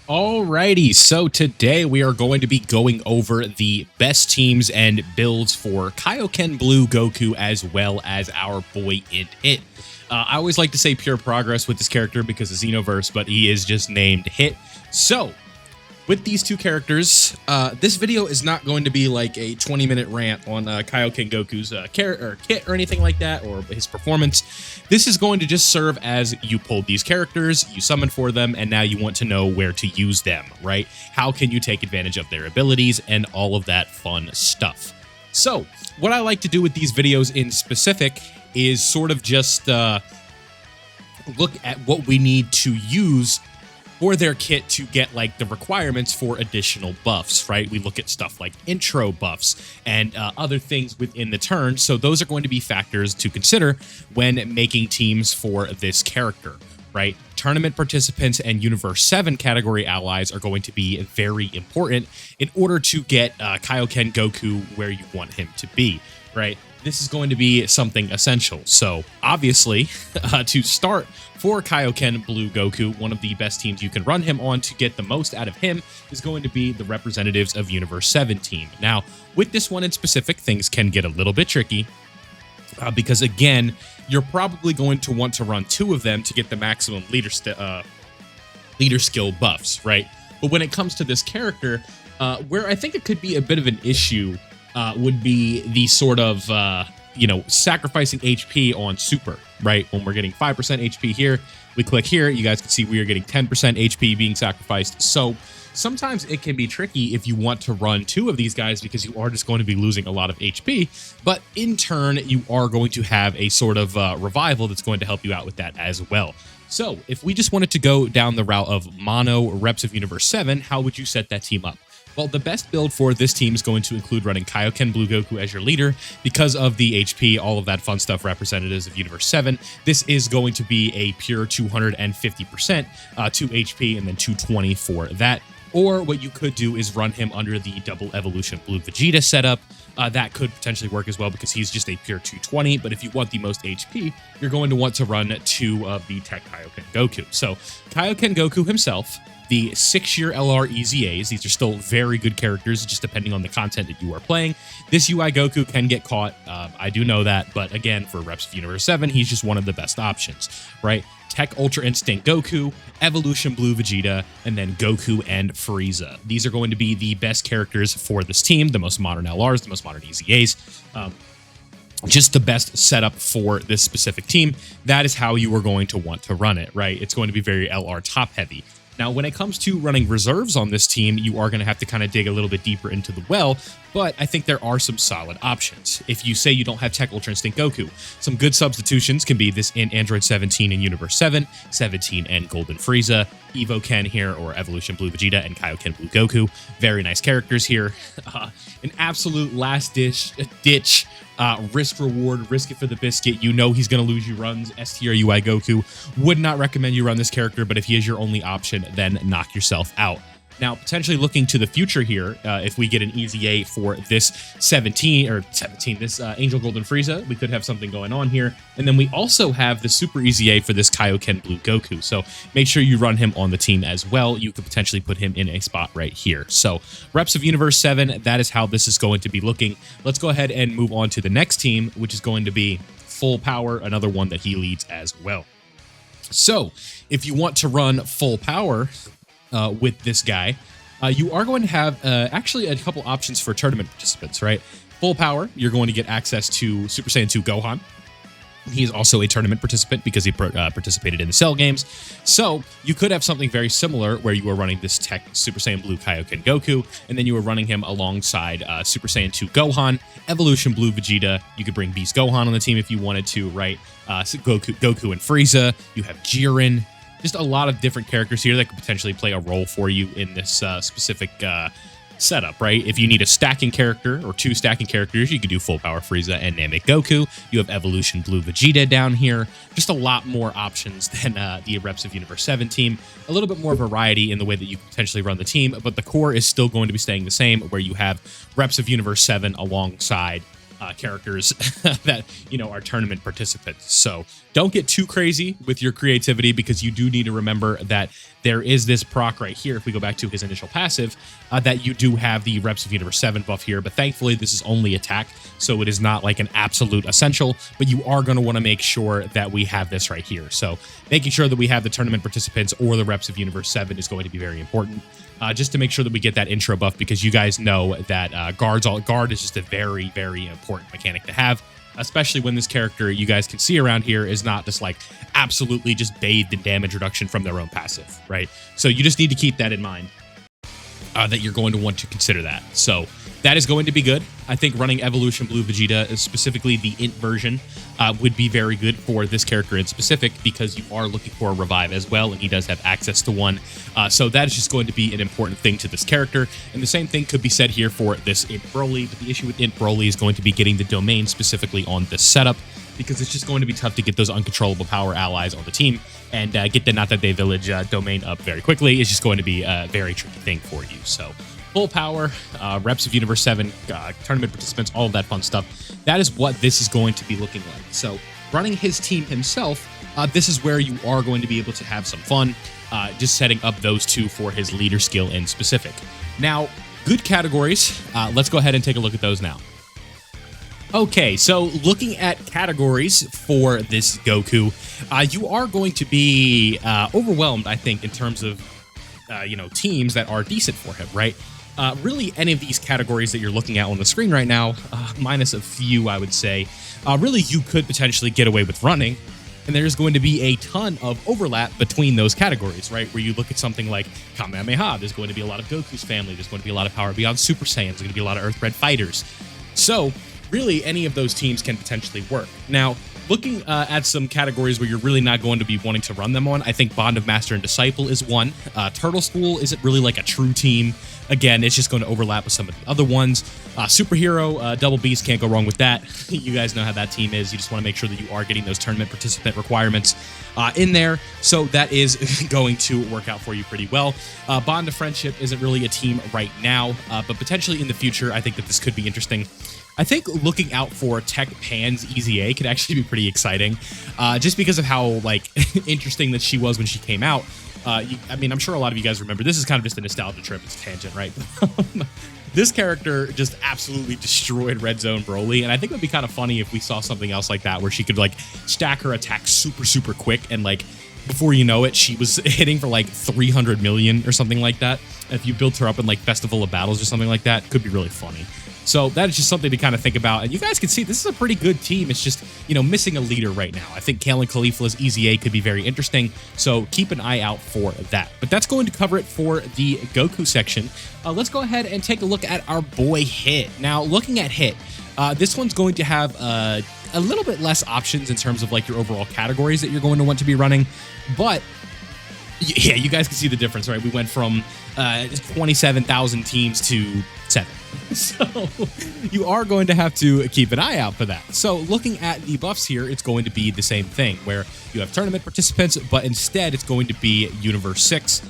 Alrighty, so today we are going to be going over the best teams and builds for Kaioken Blue Goku as well as our boy Hit. I always like to say pure progress with this character because of Xenoverse, but he is just named Hit. So, with these two characters, this video is not going to be like a 20-minute rant on Kaioken Goku's kit or anything like that, or his performance. This is going to just serve as you pulled these characters, you summoned for them, and now you want to know where to use them, right? How can you take advantage of their abilities and all of that fun stuff? So, what I like to do with these videos in specific is sort of just look at what we need to use for their kit to get like the requirements for additional buffs, right? We look at stuff like intro buffs and other things within the turn. So those are going to be factors to consider when making teams for this character, right? Tournament participants and Universe 7 category allies are going to be very important in order to get Kaioken Goku where you want him to be, right? This is going to be something essential. So obviously, to start for Kaioken Blue Goku, one of the best teams you can run him on to get the most out of him is going to be the representatives of Universe 7 team. Now, with this one in specific, things can get a little bit tricky because, again, you're probably going to want to run two of them to get the maximum leader skill buffs, right? But when it comes to this character, where I think it could be a bit of an issue would be the sort of, sacrificing HP on super, right? When we're getting 5% HP here, we click here, you guys can see we are getting 10% HP being sacrificed. So sometimes it can be tricky if you want to run two of these guys because you are just going to be losing a lot of HP, but in turn, you are going to have a sort of revival that's going to help you out with that as well. So if we just wanted to go down the route of mono reps of Universe 7, how would you set that team up? Well, the best build for this team is going to include running Kaioken Blue Goku as your leader because of the HP, all of that fun stuff, representatives of Universe 7. This is going to be a pure 250% to HP and then 220 for that. Or what you could do is run him under the double evolution Blue Vegeta setup. That could potentially work as well because he's just a pure 220. But if you want the most HP, you're going to want to run two of the Tech Kaioken Goku. So Kaioken Goku himself, the 6-year LR EZAs, these are still very good characters, just depending on the content that you are playing. This UI Goku can get caught, I do know that, but again, for reps of Universe 7, he's just one of the best options, right? Tech Ultra Instinct Goku, Evolution Blue Vegeta, and then Goku and Frieza. These are going to be the best characters for this team, the most modern LRs, the most modern EZAs. Just the best setup for this specific team. That is how you are going to want to run it, right? It's going to be very LR top heavy. Now, when it comes to running reserves on this team, you are going to have to kind of dig a little bit deeper into the well, but I think there are some solid options. If you say you don't have Tech Ultra Instinct Goku, some good substitutions can be this in Android 17 and Universe 7, 17 and Golden Frieza, Evo Ken here, or Evolution Blue Vegeta and Kaioken Blue Goku. Very nice characters here. An absolute last ditch risk reward, risk it for the biscuit. You know he's going to lose you runs. S tier UI Goku. Would not recommend you run this character, but if he is your only option, then knock yourself out. Now, potentially looking to the future here, if we get an EZA for this this Angel Golden Frieza, we could have something going on here. And then we also have the Super EZA for this Kaioken Blue Goku. So make sure you run him on the team as well. You could potentially put him in a spot right here. So reps of Universe 7, that is how this is going to be looking. Let's go ahead and move on to the next team, which is going to be Full Power, another one that he leads as well. So if you want to run Full Power with this guy, you are going to have actually a couple options for tournament participants, right? Full Power, you're going to get access to Super Saiyan 2 Gohan. He is also a tournament participant because he participated in the Cell games. So you could have something very similar where you are running this Tech Super Saiyan Blue Kaioken Goku, and then you are running him alongside Super Saiyan 2 Gohan, Evolution Blue Vegeta. You could bring Beast Gohan on the team if you wanted to, right? Goku and Frieza. You have Jiren. Just a lot of different characters here that could potentially play a role for you in this specific setup, right? If you need a stacking character or two stacking characters, you could do Full Power Frieza and Namek Goku. You have Evolution Blue Vegeta down here. Just a lot more options than the reps of Universe 7 team. A little bit more variety in the way that you potentially run the team, but the core is still going to be staying the same, where you have reps of Universe 7 alongside characters that, you know, are tournament participants. So don't get too crazy with your creativity, because you do need to remember that there is this proc right here, if we go back to his initial passive, that you do have the Reps of Universe 7 buff here, but thankfully this is only attack, so it is not like an absolute essential, but you are going to want to make sure that we have this right here. So making sure that we have the tournament participants or the Reps of Universe 7 is going to be very important. Just to make sure that we get that intro buff, because you guys know that guard is just a very, very important mechanic to have, especially when this character you guys can see around here is not just like absolutely just bathed in damage reduction from their own passive, right? So you just need to keep that in mind, that you're going to want to consider that. So that is going to be good. I think running Evolution Blue Vegeta, specifically the int version, would be very good for this character in specific, because you are looking for a revive as well, and he does have access to one. So that is just going to be an important thing to this character. And the same thing could be said here for this int Broly, but the issue with int Broly is going to be getting the domain specifically on this setup, because it's just going to be tough to get those uncontrollable power allies on the team and get the Not That They Village domain up very quickly. It's just going to be a very tricky thing for you. So full power, Reps of Universe 7, tournament participants, all of that fun stuff. That is what this is going to be looking like. So running his team himself, this is where you are going to be able to have some fun, just setting up those two for his leader skill in specific. Now, good categories. Let's go ahead and take a look at those now. Okay, so looking at categories for this Goku, you are going to be overwhelmed, I think, in terms of teams that are decent for him, right? Really, any of these categories that you're looking at on the screen right now, minus a few, I would say, really you could potentially get away with running, and there's going to be a ton of overlap between those categories, right? Where you look at something like Kamehameha, there's going to be a lot of Goku's family, there's going to be a lot of Power Beyond Super Saiyans, there's going to be a lot of Earthbred fighters. So really, any of those teams can potentially work. Now, looking at some categories where you're really not going to be wanting to run them on, I think Bond of Master and Disciple is one. Turtle School isn't really like a true team. Again, it's just going to overlap with some of the other ones. Superhero, Double Beast, can't go wrong with that. You guys know how that team is. You just want to make sure that you are getting those tournament participant requirements in there. So that is going to work out for you pretty well. Bond of Friendship isn't really a team right now, but potentially in the future, I think that this could be interesting. I think looking out for Tech Pan's EZA could actually be pretty exciting, just because of how interesting that she was when she came out. I'm sure a lot of you guys remember. This is kind of just a nostalgia trip. It's a tangent, right? This character just absolutely destroyed Red Zone Broly, and I think it would be kind of funny if we saw something else like that, where she could stack her attacks super quick, and before you know it, she was hitting for 300 million or something like that. If you built her up in Festival of Battles or something like that, it could be really funny. So that is just something to kind of think about. And you guys can see this is a pretty good team. It's just, missing a leader right now. I think Kalen Khalifa's EZA could be very interesting. So keep an eye out for that. But that's going to cover it for the Goku section. Let's go ahead and take a look at our boy Hit. Now, looking at Hit, this one's going to have a little bit less options in terms of your overall categories that you're going to want to be running. But yeah, you guys can see the difference, right? We went from 27,000 teams to 7. So you are going to have to keep an eye out for that. So looking at the buffs here, it's going to be the same thing, where you have tournament participants, but instead it's going to be Universe 6.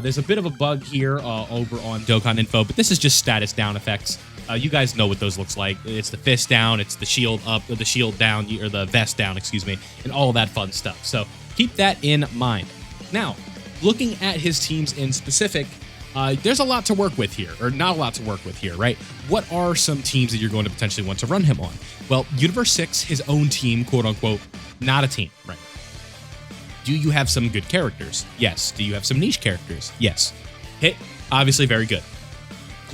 There's a bit of a bug here over on Dokkan Info, but this is just status down effects. You guys know what those looks like. It's the fist down, it's the shield up, or the shield down, or the vest down, excuse me, and all that fun stuff. So keep that in mind. Now, looking at his teams in specific, there's a lot to work with here, or not a lot to work with here, right? What are some teams that you're going to potentially want to run him on? Well, Universe 6, his own team, quote unquote, not a team, right? Do you have some good characters? Yes. Do you have some niche characters? Yes. Hit, obviously very good.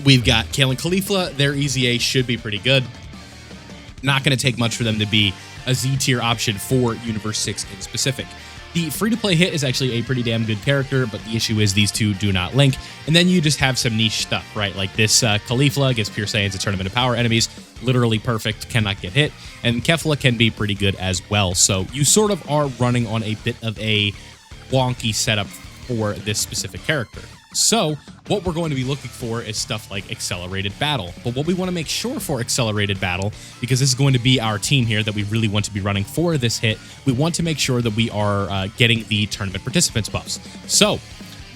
We've got Kalen Khalifa, their EZA should be pretty good. Not going to take much for them to be a Z tier option for Universe 6 in specific. The free-to-play Hit is actually a pretty damn good character, but the issue is these two do not link. And then you just have some niche stuff, right? Like this Khalifa against Pure Saiyans and Tournament of Power enemies, literally perfect, cannot get hit. And Kefla can be pretty good as well. So you sort of are running on a bit of a wonky setup for this specific character. So what we're going to be looking for is stuff like Accelerated Battle. But what we want to make sure for Accelerated Battle, because this is going to be our team here that we really want to be running for this hit, we want to make sure that we are getting the tournament participants buffs. So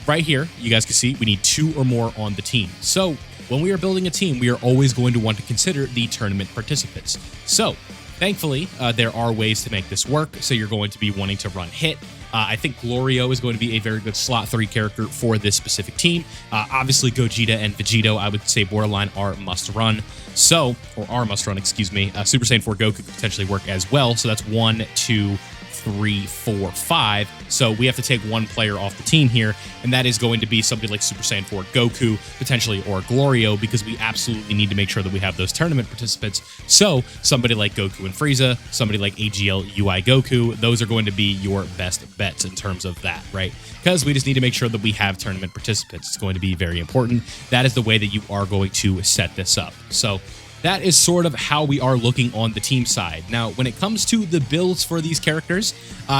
right here, you guys can see we need 2 or more on the team. So when we are building a team, we are always going to want to consider the tournament participants. So thankfully, there are ways to make this work. So you're going to be wanting to run Hit. I think Glorio is going to be a very good slot 3 character for this specific team. Obviously, Gogeta and Vegito, I would say borderline are must run. So, or are must run, excuse me. Super Saiyan 4 Goku could potentially work as well. So that's 1, 2, 3, 4, 5. So we have to take one player off the team here, and that is going to be somebody like Super Saiyan 4 Goku, potentially, or Glorio, because we absolutely need to make sure that we have those tournament participants. So somebody like Goku and Frieza, somebody like AGL UI Goku, those are going to be your best bets in terms of that, right? Because we just need to make sure that we have tournament participants. It's going to be very important. That is the way that you are going to set this up. So that is sort of how we are looking on the team side. Now, when it comes to the builds for these characters,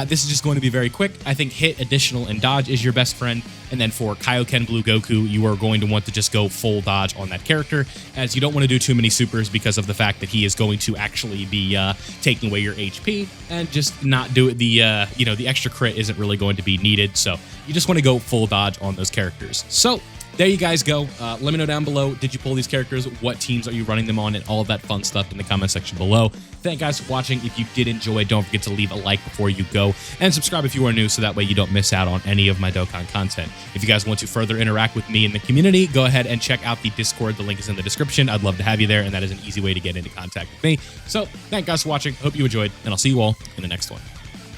this is just going to be very quick. I think hit, additional, and dodge is your best friend. And then for Kaioken Blue Goku, you are going to want to just go full dodge on that character, as you don't want to do too many supers because of the fact that he is going to actually be taking away your HP, and just not do it. The extra crit isn't really going to be needed. So you just want to go full dodge on those characters. So there you guys go. Let me know down below, did you pull these characters? What teams are you running them on? And all of that fun stuff in the comment section below. Thank you guys for watching. If you did enjoy, don't forget to leave a like before you go, and subscribe if you are new, so that way you don't miss out on any of my Dokkan content. If you guys want to further interact with me in the community, go ahead and check out the Discord. The link is in the description. I'd love to have you there, and that is an easy way to get into contact with me. So thank you guys for watching. Hope you enjoyed, and I'll see you all in the next one.